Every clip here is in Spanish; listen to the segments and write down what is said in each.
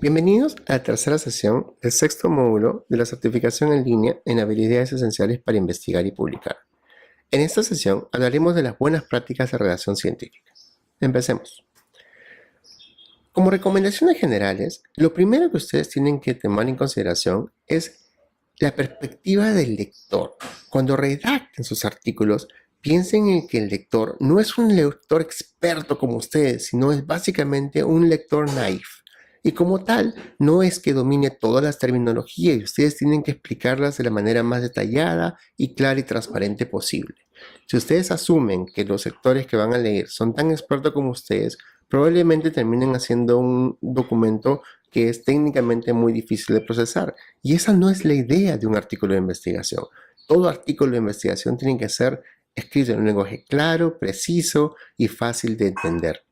Bienvenidos a la tercera sesión del sexto módulo de la certificación en línea en habilidades esenciales para investigar y publicar. En esta sesión hablaremos de las buenas prácticas de redacción científica. Empecemos. Como recomendaciones generales, lo primero que ustedes tienen que tomar en consideración es la perspectiva del lector. Cuando redacten sus artículos, piensen en que el lector no es un lector experto como ustedes, sino es básicamente un lector naif. Y como tal, no es que domine todas las terminologías y ustedes tienen que explicarlas de la manera más detallada y clara y transparente posible. Si ustedes asumen que los lectores que van a leer son tan expertos como ustedes, probablemente terminen haciendo un documento que es técnicamente muy difícil de procesar. Y esa no es la idea de un artículo de investigación. Todo artículo de investigación tiene que ser escrito en un lenguaje claro, preciso y fácil de entender.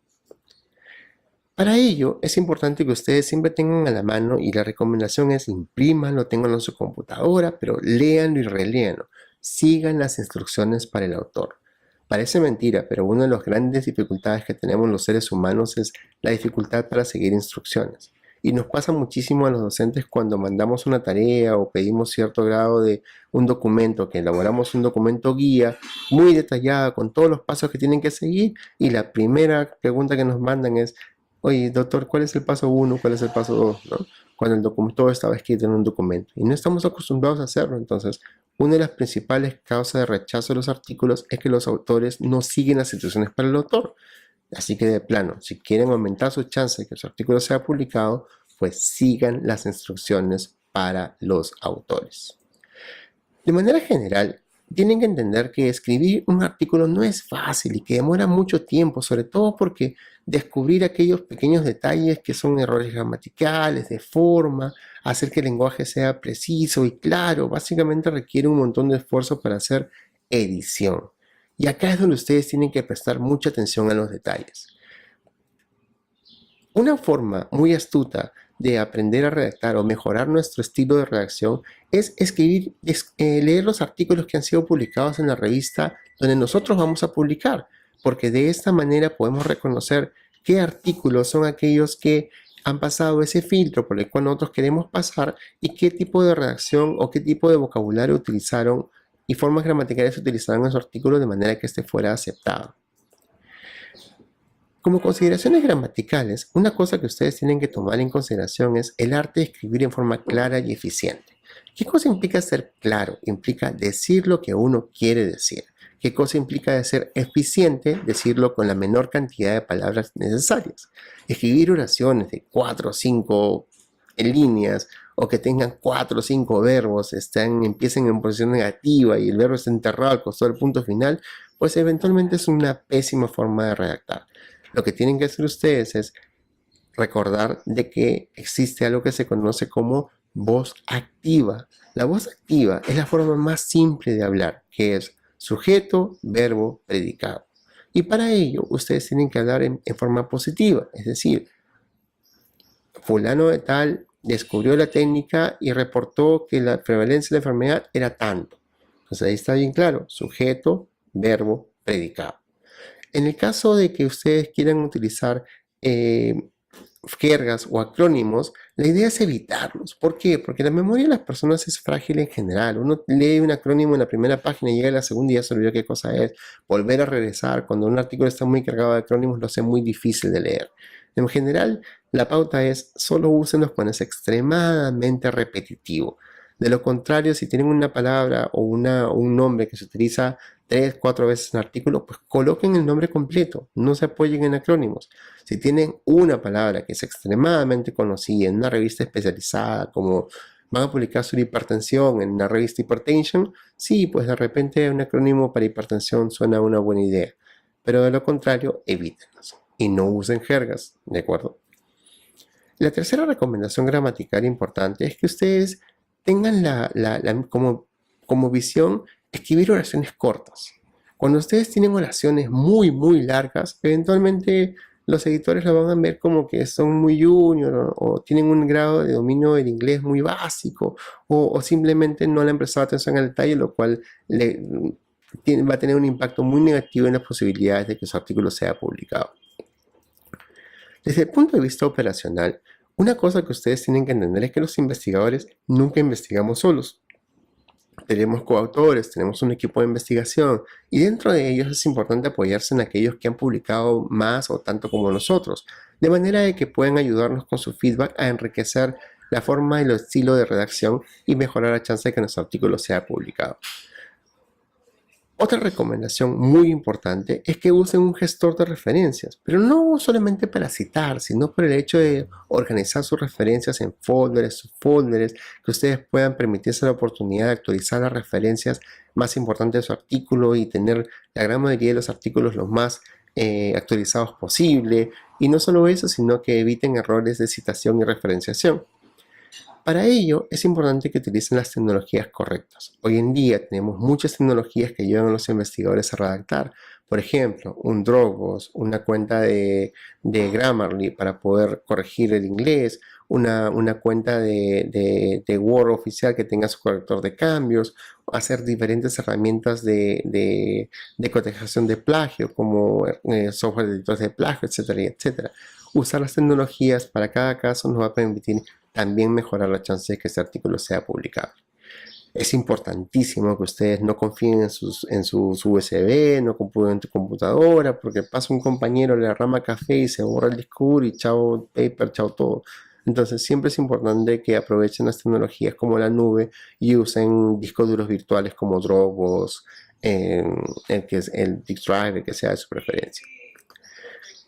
Para ello, es importante que ustedes siempre tengan a la mano, y la recomendación es imprímanlo, tenganlo en su computadora, pero léanlo y reléanlo. Sigan las instrucciones para el autor. Parece mentira, pero una de las grandes dificultades que tenemos los seres humanos es la dificultad para seguir instrucciones. Y nos pasa muchísimo a los docentes cuando mandamos una tarea o pedimos cierto grado de un documento, que elaboramos un documento guía muy detallado con todos los pasos que tienen que seguir, y la primera pregunta que nos mandan es: oye, doctor, ¿cuál es el paso 1? ¿Cuál es el paso 2? ¿No? Cuando el documento estaba escrito en un documento. Y no estamos acostumbrados a hacerlo. Entonces, una de las principales causas de rechazo de los artículos es que los autores no siguen las instrucciones para el autor. Así que de plano, si quieren aumentar su chance de que su artículo sea publicado, pues sigan las instrucciones para los autores. De manera general, tienen que entender que escribir un artículo no es fácil y que demora mucho tiempo, sobre todo porque descubrir aquellos pequeños detalles que son errores gramaticales, de forma, hacer que el lenguaje sea preciso y claro, básicamente requiere un montón de esfuerzo para hacer edición. Y acá es donde ustedes tienen que prestar mucha atención a los detalles. Una forma muy astuta de aprender a redactar o mejorar nuestro estilo de redacción es leer los artículos que han sido publicados en la revista donde nosotros vamos a publicar, porque de esta manera podemos reconocer qué artículos son aquellos que han pasado ese filtro por el cual nosotros queremos pasar y qué tipo de redacción o qué tipo de vocabulario utilizaron y formas gramaticales utilizaron en su artículo de manera que este fuera aceptado. Como consideraciones gramaticales, una cosa que ustedes tienen que tomar en consideración es el arte de escribir en forma clara y eficiente. ¿Qué cosa implica ser claro? Implica decir lo que uno quiere decir. ¿Qué cosa implica ser eficiente? Decirlo con la menor cantidad de palabras necesarias. Escribir oraciones de 4 o 5 líneas o que tengan 4 o 5 verbos, empiecen en posición negativa y el verbo está enterrado al costado del punto final, pues eventualmente es una pésima forma de redactar. Lo que tienen que hacer ustedes es recordar de que existe algo que se conoce como voz activa. La voz activa es la forma más simple de hablar, que es sujeto, verbo, predicado. Y para ello ustedes tienen que hablar en forma positiva, es decir, fulano de tal descubrió la técnica y reportó que la prevalencia de la enfermedad era tanto. Entonces ahí está bien claro, sujeto, verbo, predicado. En el caso de que ustedes quieran utilizar jergas o acrónimos, la idea es evitarlos. ¿Por qué? Porque la memoria de las personas es frágil en general. Uno lee un acrónimo en la primera página, llega a la segunda y ya se olvidó qué cosa es. Volver a regresar cuando un artículo está muy cargado de acrónimos lo hace muy difícil de leer. En general, la pauta es solo úsenlos cuando es extremadamente repetitivo. De lo contrario, si tienen una palabra o un nombre que se utiliza 3, 4 veces en el artículo, pues coloquen el nombre completo, no se apoyen en acrónimos. Si tienen una palabra que es extremadamente conocida en una revista especializada, como van a publicar sobre hipertensión en la revista Hypertension, sí, pues de repente un acrónimo para hipertensión suena una buena idea, pero de lo contrario, evítenlos y no usen jergas, ¿de acuerdo? La tercera recomendación gramatical importante es que ustedes tengan como visión escribir oraciones cortas. Cuando ustedes tienen oraciones muy, muy largas, eventualmente los editores lo van a ver como que son muy junior o tienen un grado de dominio del inglés muy básico o simplemente no le han prestado atención al detalle, lo cual va a tener un impacto muy negativo en las posibilidades de que su artículo sea publicado. Desde el punto de vista operacional, Una cosa que ustedes tienen que entender es que los investigadores nunca investigamos solos. Tenemos coautores, tenemos un equipo de investigación y dentro de ellos es importante apoyarse en aquellos que han publicado más o tanto como nosotros, de manera de que puedan ayudarnos con su feedback a enriquecer la forma y el estilo de redacción y mejorar la chance de que nuestro artículo sea publicado. Otra recomendación muy importante es que usen un gestor de referencias, pero no solamente para citar, sino por el hecho de organizar sus referencias en folders, subfolders, que ustedes puedan permitirse la oportunidad de actualizar las referencias más importantes de su artículo y tener la gran mayoría de los artículos los más actualizados posible. Y no solo eso, sino que eviten errores de citación y referenciación. Para ello, es importante que utilicen las tecnologías correctas. Hoy en día tenemos muchas tecnologías que ayudan a los investigadores a redactar. Por ejemplo, un Dropbox, una cuenta de Grammarly para poder corregir el inglés, una cuenta de Word oficial que tenga su corrector de cambios, hacer diferentes herramientas de cotejación de plagio, como software de editores de plagio, etcétera, etcétera. Usar las tecnologías para cada caso nos va a permitir también mejorar la chance de que este artículo sea publicado. Es importantísimo que ustedes no confíen en sus USB, no confíen en tu computadora, porque pasa un compañero, le derrama café y se borra el disco duro y chao paper, chao todo. Entonces siempre es importante que aprovechen las tecnologías como la nube y usen discos duros virtuales como Dropbox, el Disk Drive, que sea de su preferencia.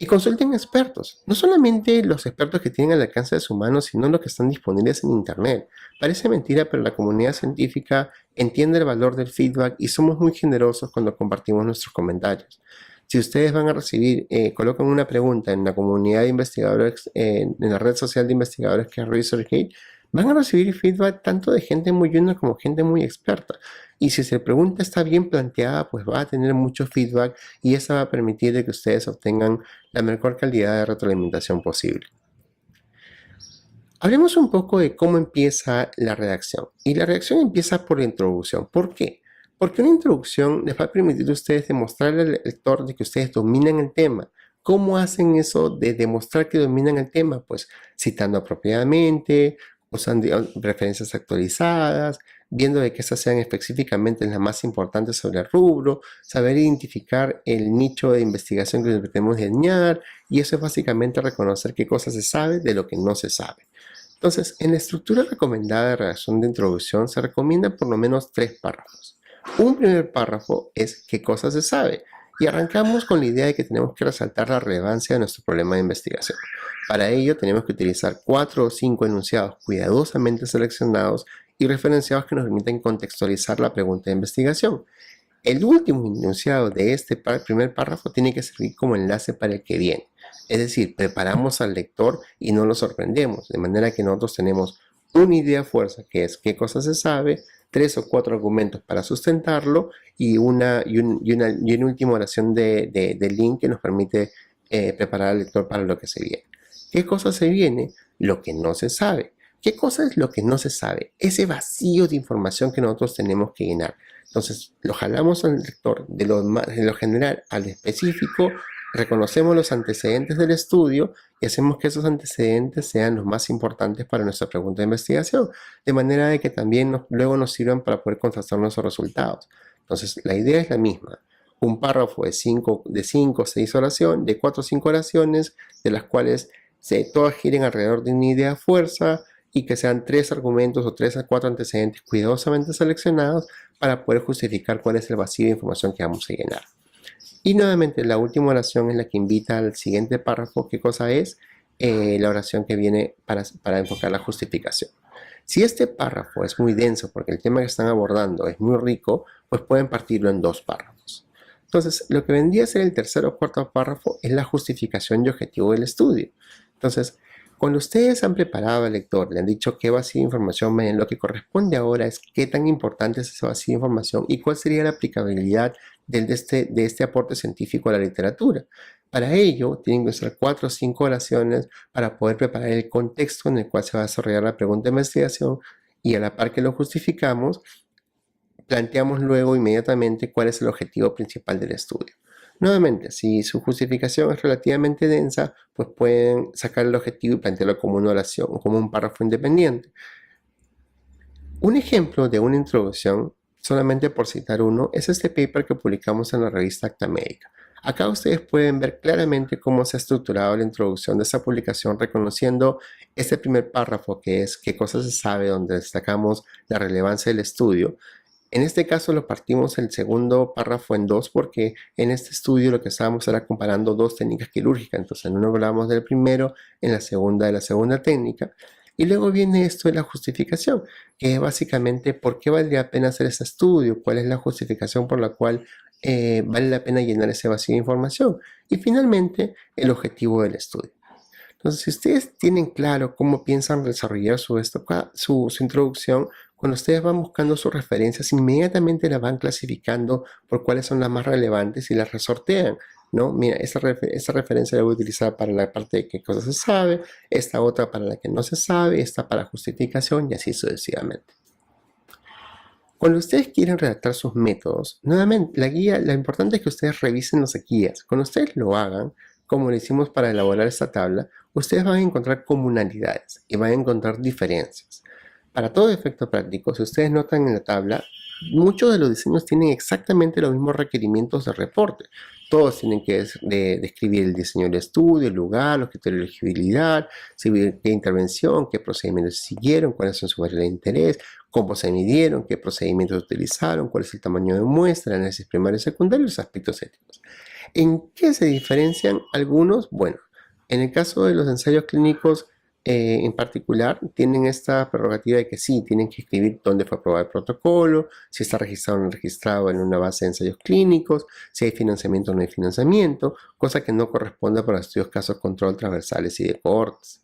Y consulten expertos, no solamente los expertos que tienen al alcance de su mano, sino los que están disponibles en Internet. Parece mentira, pero la comunidad científica entiende el valor del feedback y somos muy generosos cuando compartimos nuestros comentarios. Si ustedes van a recibir, colocan una pregunta en la comunidad de investigadores, en la red social de investigadores que es ResearchGate, van a recibir feedback tanto de gente muy junior como gente muy experta. Y si su pregunta está bien planteada, pues va a tener mucho feedback y eso va a permitir que ustedes obtengan la mejor calidad de retroalimentación posible. Hablemos un poco de cómo empieza la redacción. Y la redacción empieza por la introducción. ¿Por qué? Porque una introducción les va a permitir a ustedes demostrarle al lector de que ustedes dominan el tema. ¿Cómo hacen eso de demostrar que dominan el tema? Pues citando apropiadamente, usando referencias actualizadas, viendo de que estas sean específicamente las más importantes sobre el rubro, saber identificar el nicho de investigación que pretendemos diseñar, y eso es básicamente reconocer qué cosas se sabe de lo que no se sabe. Entonces, en la estructura recomendada de redacción de introducción se recomienda por lo menos 3 párrafos. Un primer párrafo es qué cosas se sabe, y arrancamos con la idea de que tenemos que resaltar la relevancia de nuestro problema de investigación. Para ello tenemos que utilizar 4 o 5 enunciados cuidadosamente seleccionados y referenciados que nos permiten contextualizar la pregunta de investigación. El último enunciado de este primer párrafo tiene que servir como enlace para el que viene. Es decir, preparamos al lector y no lo sorprendemos, de manera que nosotros tenemos una idea fuerza, que es qué cosa se sabe, 3 o 4 argumentos para sustentarlo y una última oración de link que nos permite preparar al lector para lo que se viene. ¿Qué cosa se viene? Lo que no se sabe. ¿Qué cosa es lo que no se sabe? Ese vacío de información que nosotros tenemos que llenar. Entonces, lo jalamos al lector de lo general al específico, reconocemos los antecedentes del estudio y hacemos que esos antecedentes sean los más importantes para nuestra pregunta de investigación, de manera de que también luego nos sirvan para poder contrastar nuestros resultados. Entonces, la idea es la misma. Un párrafo de 5 o 6 oraciones, de 4 o 5 oraciones, de las cuales todas giren alrededor de una idea fuerza y que sean 3 argumentos o 3 a 4 antecedentes cuidadosamente seleccionados para poder justificar cuál es el vacío de información que vamos a llenar. Y nuevamente la última oración es la que invita al siguiente párrafo. ¿Qué cosa es? La oración que viene para enfocar la justificación. Si este párrafo es muy denso porque el tema que están abordando es muy rico, pues pueden partirlo en 2 párrafos. Entonces, lo que vendría a ser el tercer o cuarto párrafo es la justificación y objetivo del estudio. Entonces, cuando ustedes han preparado al lector, le han dicho qué vacío de información ven, lo que corresponde ahora es qué tan importante es ese vacío de información y cuál sería la aplicabilidad de este aporte científico a la literatura. Para ello, tienen que usar 4 o 5 oraciones para poder preparar el contexto en el cual se va a desarrollar la pregunta de investigación y a la par que lo justificamos, planteamos luego inmediatamente cuál es el objetivo principal del estudio. Nuevamente, si su justificación es relativamente densa, pues pueden sacar el objetivo y plantearlo como una oración o como un párrafo independiente. Un ejemplo de una introducción, solamente por citar uno, es este paper que publicamos en la revista Acta Médica. Acá ustedes pueden ver claramente cómo se ha estructurado la introducción de esta publicación, reconociendo este primer párrafo que es qué cosa se sabe, donde destacamos la relevancia del estudio. En este caso lo partimos el segundo párrafo en dos porque en este estudio lo que estábamos era comparando dos técnicas quirúrgicas. Entonces en uno hablamos del primero, en la segunda de la segunda técnica. Y luego viene esto de la justificación, que es básicamente por qué valdría la pena hacer este estudio, cuál es la justificación por la cual vale la pena llenar ese vacío de información. Y finalmente el objetivo del estudio. Entonces, si ustedes tienen claro cómo piensan desarrollar su introducción, cuando ustedes van buscando sus referencias, inmediatamente las van clasificando por cuáles son las más relevantes y las resortean, ¿no? Mira, esta referencia la voy a utilizar para la parte de qué cosa se sabe, esta otra para la que no se sabe, esta para justificación y así sucesivamente. Cuando ustedes quieren redactar sus métodos, nuevamente, lo importante es que ustedes revisen las guías. Cuando ustedes lo hagan, como lo hicimos para elaborar esta tabla, ustedes van a encontrar comunalidades y van a encontrar diferencias. Para todo efecto práctico, si ustedes notan en la tabla, muchos de los diseños tienen exactamente los mismos requerimientos de reporte. Todos tienen que describir el diseño del estudio, el lugar, los criterios de elegibilidad, qué intervención, qué procedimientos se siguieron, cuáles son sus variables de interés, cómo se midieron, qué procedimientos utilizaron, cuál es el tamaño de muestra, el análisis primario y secundario y los aspectos éticos. ¿En qué se diferencian algunos? Bueno, en el caso de los ensayos clínicos en particular, tienen esta prerrogativa de que sí, tienen que escribir dónde fue aprobado el protocolo, si está registrado o no registrado en una base de ensayos clínicos, si hay financiamiento o no hay financiamiento, cosa que no corresponde para estudios casos control transversales y de cohortes.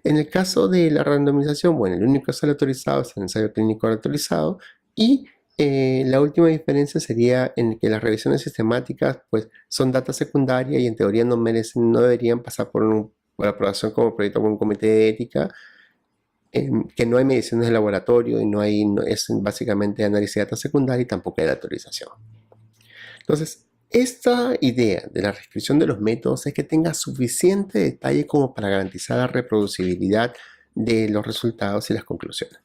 En el caso de la randomización, bueno, el único ensayo autorizado es el ensayo clínico autorizado y la última diferencia sería en que las revisiones sistemáticas pues son data secundaria y en teoría no deberían pasar por aprobación como proyecto por un comité de ética, que no hay mediciones de laboratorio y es básicamente análisis de data secundaria y tampoco hay la autorización. Entonces, esta idea de la restricción de los métodos es que tenga suficiente detalle como para garantizar la reproducibilidad de los resultados y las conclusiones.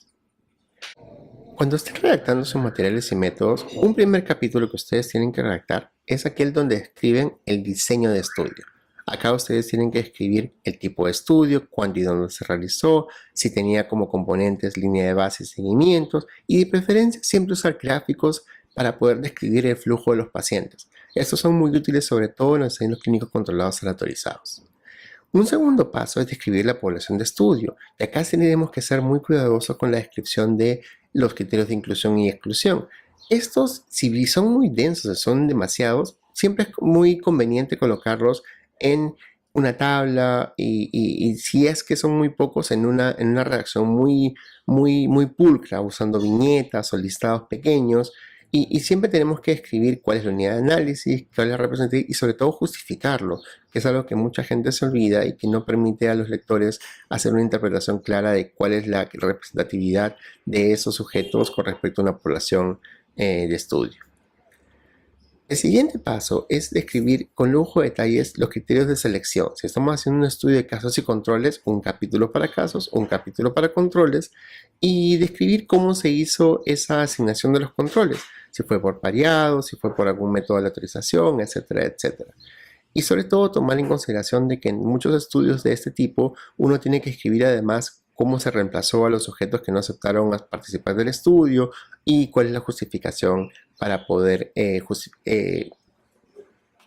Cuando estén redactando sus materiales y métodos, un primer capítulo que ustedes tienen que redactar es aquel donde describen el diseño de estudio. Acá ustedes tienen que escribir el tipo de estudio, cuándo y dónde se realizó, si tenía como componentes línea de base y seguimientos, y de preferencia siempre usar gráficos para poder describir el flujo de los pacientes. Estos son muy útiles sobre todo en los ensayos clínicos controlados aleatorizados. Un segundo paso es describir la población de estudio, y acá tenemos que ser muy cuidadosos con la descripción de los criterios de inclusión y exclusión. Estos, si son muy densos, son demasiados, siempre es muy conveniente colocarlos en una tabla y si es que son muy pocos en una redacción muy pulcra, usando viñetas o listados pequeños. Y siempre tenemos que escribir cuál es la unidad de análisis, cuál es la representación y sobre todo justificarlo, que es algo que mucha gente se olvida y que no permite a los lectores hacer una interpretación clara de cuál es la representatividad de esos sujetos con respecto a una población de estudio. El siguiente paso es describir con lujo de detalles los criterios de selección. Si estamos haciendo un estudio de casos y controles, un capítulo para casos, un capítulo para controles y describir cómo se hizo esa asignación de los controles, si fue por pareado, si fue por algún método de autorización, etcétera, etcétera. Y sobre todo tomar en consideración de que en muchos estudios de este tipo uno tiene que escribir además cómo se reemplazó a los sujetos que no aceptaron a participar del estudio y cuál es la justificación para poder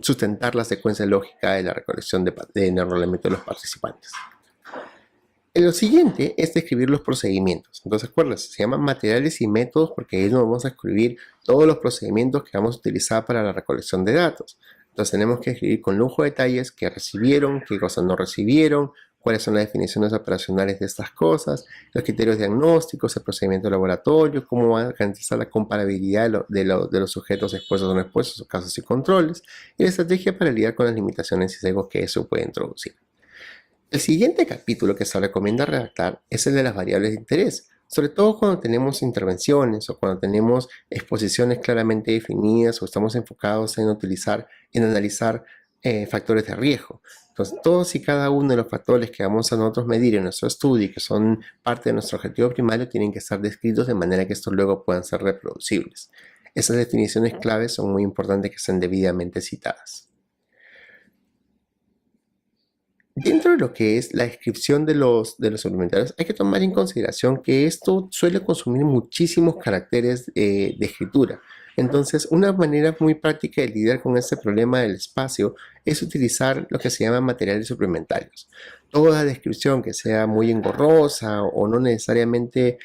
sustentar la secuencia lógica de la recolección de enrolamiento de los participantes. Lo siguiente es describir los procedimientos. Entonces, acuérdense, se llaman materiales y métodos porque ahí nos vamos a escribir todos los procedimientos que vamos a utilizar para la recolección de datos. Entonces, tenemos que escribir con lujo de detalles qué recibieron, qué cosas no recibieron, cuáles son las definiciones operacionales de estas cosas, los criterios diagnósticos, el procedimiento de laboratorio, cómo va a garantizar la comparabilidad de los sujetos expuestos o no expuestos, casos y controles, y la estrategia para lidiar con las limitaciones y sesgos que eso puede introducir. El siguiente capítulo que se recomienda redactar es el de las variables de interés. Sobre todo cuando tenemos intervenciones o cuando tenemos exposiciones claramente definidas o estamos enfocados en analizar factores de riesgo. Entonces, todos y cada uno de los factores que vamos a nosotros medir en nuestro estudio y que son parte de nuestro objetivo primario tienen que estar descritos de manera que estos luego puedan ser reproducibles. Esas definiciones claves son muy importantes que sean debidamente citadas. Dentro de lo que es la descripción de los suplementarios, hay que tomar en consideración que esto suele consumir muchísimos caracteres de escritura. Entonces, una manera muy práctica de lidiar con este problema del espacio es utilizar lo que se llama materiales suplementarios. Toda descripción que sea muy engorrosa o no necesariamente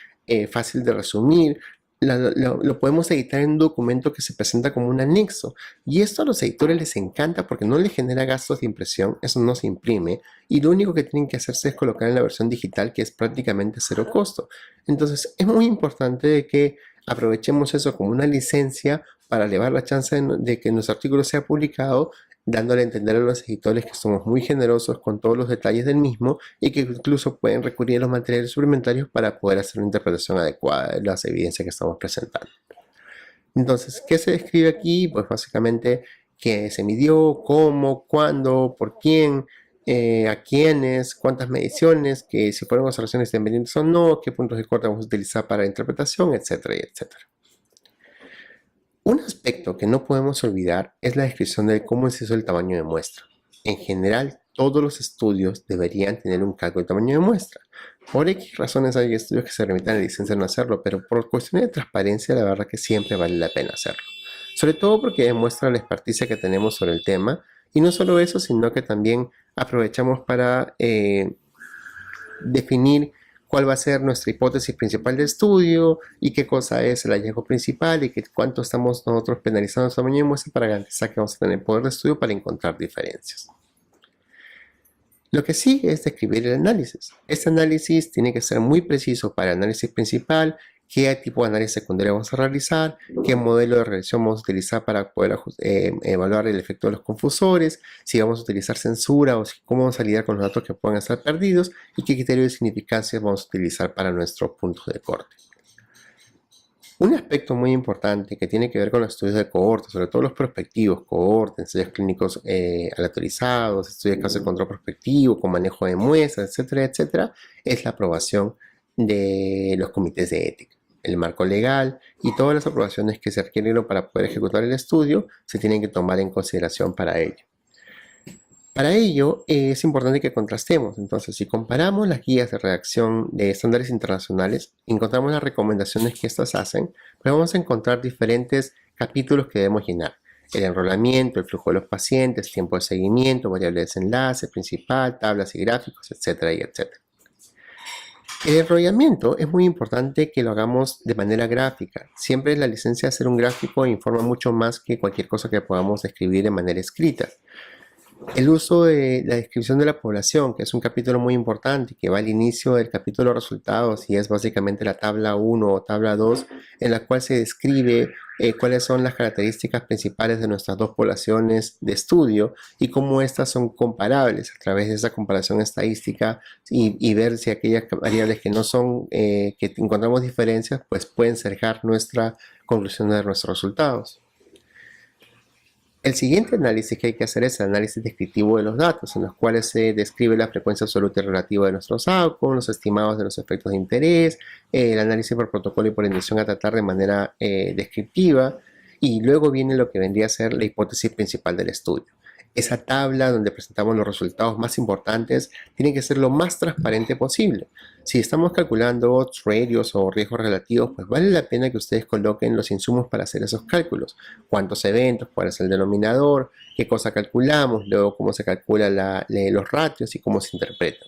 fácil de resumir, lo podemos editar en un documento que se presenta como un anexo, y esto a los editores les encanta porque no les genera gastos de impresión, eso no se imprime, y lo único que tienen que hacerse es colocar en la versión digital, que es prácticamente cero costo. Entonces es muy importante de que aprovechemos eso como una licencia para elevar la chance de que nuestro artículo sea publicado, dándole a entender a los editores que somos muy generosos con todos los detalles del mismo y que incluso pueden recurrir a los materiales suplementarios para poder hacer una interpretación adecuada de las evidencias que estamos presentando. Entonces, ¿qué se describe aquí? Pues básicamente qué se midió, cómo, cuándo, por quién, a quiénes, cuántas mediciones, que si fueron observaciones independientes o no, qué puntos de corte vamos a utilizar para la interpretación, etcétera, etcétera. Un aspecto que no podemos olvidar es la descripción de cómo se hizo el tamaño de muestra. En general, todos los estudios deberían tener un cálculo de tamaño de muestra. Por X razones hay estudios que se remiten a la licencia de no hacerlo, pero por cuestiones de transparencia, la verdad que siempre vale la pena hacerlo. Sobre todo porque demuestra la experticia que tenemos sobre el tema, y no solo eso, sino que también aprovechamos para definir cuál va a ser nuestra hipótesis principal de estudio y qué cosa es el hallazgo principal y cuánto estamos nosotros penalizando el tamaño de muestra para garantizar que vamos a tener poder de estudio para encontrar diferencias. Lo que sigue es describir el análisis. Este análisis tiene que ser muy preciso para el análisis principal, qué tipo de análisis secundario vamos a realizar, qué modelo de regresión vamos a utilizar para poder evaluar el efecto de los confusores, si vamos a utilizar censura o cómo vamos a lidiar con los datos que puedan estar perdidos y qué criterio de significancia vamos a utilizar para nuestros puntos de corte. Un aspecto muy importante que tiene que ver con los estudios de cohorte, sobre todo los prospectivos, cohorte, ensayos clínicos aleatorizados, estudios de caso de control prospectivo, con manejo de muestras, etcétera, etcétera, es la aprobación de los comités de ética. El marco legal y todas las aprobaciones que se requieren para poder ejecutar el estudio se tienen que tomar en consideración para ello. Para ello es importante que contrastemos. Entonces, si comparamos las guías de redacción de estándares internacionales, encontramos las recomendaciones que estas hacen, pero vamos a encontrar diferentes capítulos que debemos llenar. El enrolamiento, el flujo de los pacientes, tiempo de seguimiento, variables de desenlace, principal, tablas y gráficos, etcétera, etcétera. El enrollamiento es muy importante que lo hagamos de manera gráfica. Siempre la licencia de hacer un gráfico informa mucho más que cualquier cosa que podamos escribir de manera escrita. El uso de la descripción de la población, que es un capítulo muy importante, que va al inicio del capítulo de resultados y es básicamente la tabla 1 o tabla 2, en la cual se describe cuáles son las características principales de nuestras dos poblaciones de estudio y cómo estas son comparables a través de esa comparación estadística y ver si aquellas variables que no son, que encontramos diferencias, pues pueden cercar nuestra conclusión de nuestros resultados. El siguiente análisis que hay que hacer es el análisis descriptivo de los datos, en los cuales se describe la frecuencia absoluta y relativa de nuestros outcomes, los estimados de los efectos de interés, el análisis por protocolo y por inducción a tratar de manera descriptiva, y luego viene lo que vendría a ser la hipótesis principal del estudio. Esa tabla donde presentamos los resultados más importantes tiene que ser lo más transparente posible. Si estamos calculando odds ratios o riesgos relativos, pues vale la pena que ustedes coloquen los insumos para hacer esos cálculos. Cuántos eventos, cuál es el denominador, qué cosa calculamos, luego cómo se calcula los ratios y cómo se interpretan.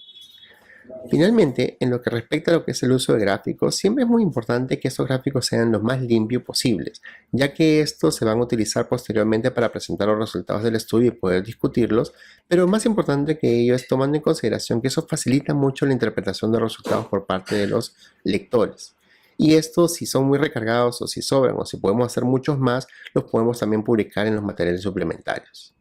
Finalmente, en lo que respecta a lo que es el uso de gráficos, siempre es muy importante que estos gráficos sean los más limpios posibles, ya que estos se van a utilizar posteriormente para presentar los resultados del estudio y poder discutirlos, pero más importante que ello es tomando en consideración que eso facilita mucho la interpretación de los resultados por parte de los lectores. Y estos, si son muy recargados o si sobran o si podemos hacer muchos más, los podemos también publicar en los materiales suplementarios.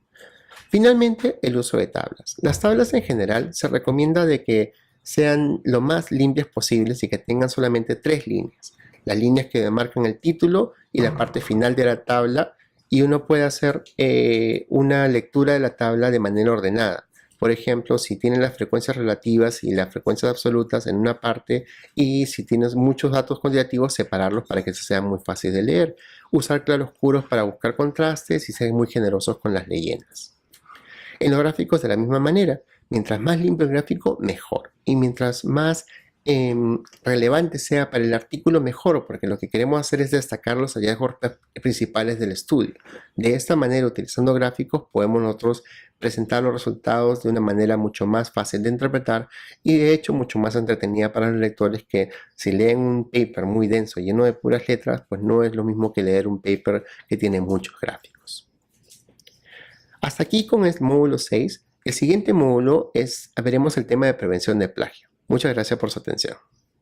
Finalmente, el uso de tablas. Las tablas en general se recomienda de que sean lo más limpias posibles y que tengan solamente 3 líneas. Las líneas que demarcan el título y la parte final de la tabla, y uno puede hacer una lectura de la tabla de manera ordenada. Por ejemplo, si tienes las frecuencias relativas y las frecuencias absolutas en una parte, y si tienes muchos datos cuantitativos, separarlos para que sea muy fácil de leer. Usar claroscuros para buscar contrastes y ser muy generosos con las leyendas. En los gráficos de la misma manera, mientras más limpio el gráfico, mejor. Y mientras más relevante sea para el artículo, mejor, porque lo que queremos hacer es destacar los hallazgos principales del estudio. De esta manera, utilizando gráficos, podemos nosotros presentar los resultados de una manera mucho más fácil de interpretar y de hecho mucho más entretenida para los lectores, que si leen un paper muy denso lleno de puras letras, pues no es lo mismo que leer un paper que tiene muchos gráficos. Hasta aquí con el módulo 6. El siguiente módulo veremos el tema de prevención de plagio. Muchas gracias por su atención.